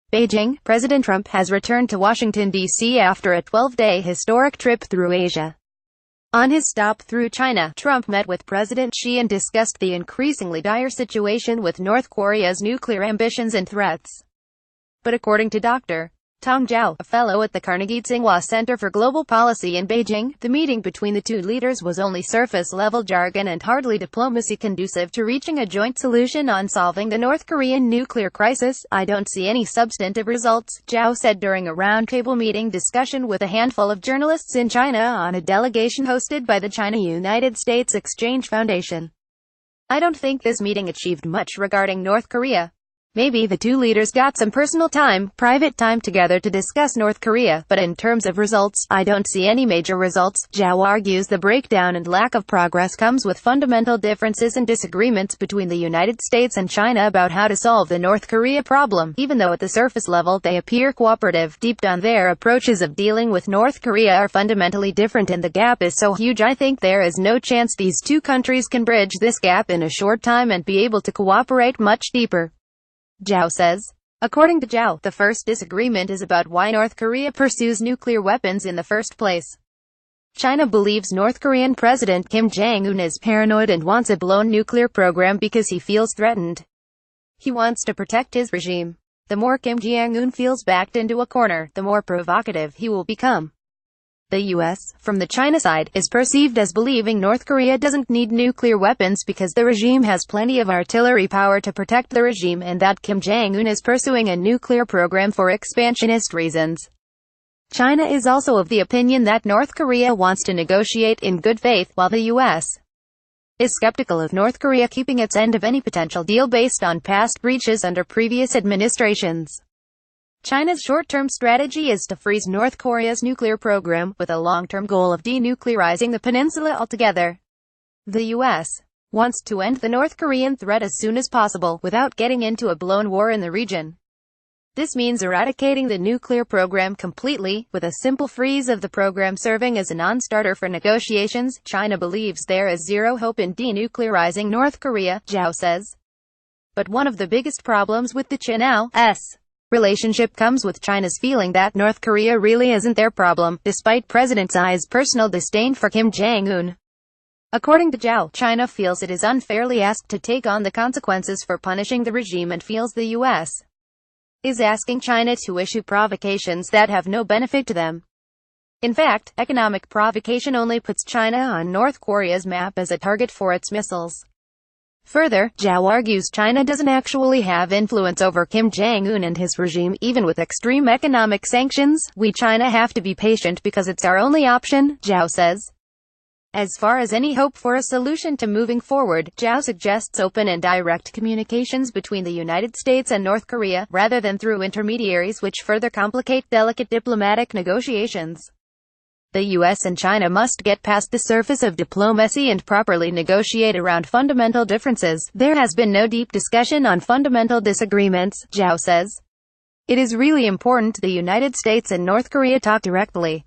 Beijing, President Trump has returned to Washington, D.C. after a 12-day historic trip through Asia. On his stop through China, Trump met with President Xi and discussed the increasingly dire situation with North Korea's nuclear ambitions and threats. But according to Dr. Tong Zhao, a fellow at the CarnegieTsinghua Center for Global Policy in Beijing, the meeting between the two leaders was only surface-level jargon and hardly diplomacy conducive to reaching a joint solution on solving the North Korean nuclear crisis. "I don't see any substantive results," Zhao said during a roundtable meeting discussion with a handful of journalists in China on a delegation hosted by the China-United States Exchange Foundation. "I don't think this meeting achieved much regarding North Korea. Maybe the two leaders got some personal time, private time together to discuss North Korea, but in terms of results, I don't see any major results." Zhao argues the breakdown and lack of progress comes with fundamental differences and disagreements between the United States and China about how to solve the North Korea problem. Even though at the surface level they appear cooperative, deep down their approaches of dealing with North Korea are fundamentally different, and the gap is so huge I think there is no chance these two countries can bridge this gap in a short time and be able to cooperate much deeper, Zhao says. According to Zhao, the first disagreement is about why North Korea pursues nuclear weapons in the first place. China believes North Korean President Kim Jong-un is paranoid and wants a blown nuclear program because he feels threatened. He wants to protect his regime. The more Kim Jong-un feels backed into a corner, the more provocative he will become. The U.S., from the China side, is perceived as believing North Korea doesn't need nuclear weapons because the regime has plenty of artillery power to protect the regime, and that Kim Jong-un is pursuing a nuclear program for expansionist reasons. China is also of the opinion that North Korea wants to negotiate in good faith, while the U.S. is skeptical of North Korea keeping its end of any potential deal based on past breaches under previous administrations. China's short-term strategy is to freeze North Korea's nuclear program, with a long-term goal of denuclearizing the peninsula altogether. The U.S. wants to end the North Korean threat as soon as possible, without getting into a blown war in the region. This means eradicating the nuclear program completely, with a simple freeze of the program serving as a non-starter for negotiations. China believes there is zero hope in denuclearizing North Korea, Zhao says. But one of the biggest problems with the China's relationship comes with China's feeling that North Korea really isn't their problem, despite President Xi's personal disdain for Kim Jong-un. According to Zhao, China feels it is unfairly asked to take on the consequences for punishing the regime and feels the U.S. is asking China to issue provocations that have no benefit to them. In fact, economic provocation only puts China on North Korea's map as a target for its missiles. Further, Zhao argues China doesn't actually have influence over Kim Jong-un and his regime, even with extreme economic sanctions. "We China have to be patient because it's our only option," Zhao says. As far as any hope for a solution to moving forward, Zhao suggests open and direct communications between the United States and North Korea, rather than through intermediaries which further complicate delicate diplomatic negotiations. The U.S. and China must get past the surface of diplomacy and properly negotiate around fundamental differences. "There has been no deep discussion on fundamental disagreements," Zhao says. "It is really important the United States and North Korea talk directly.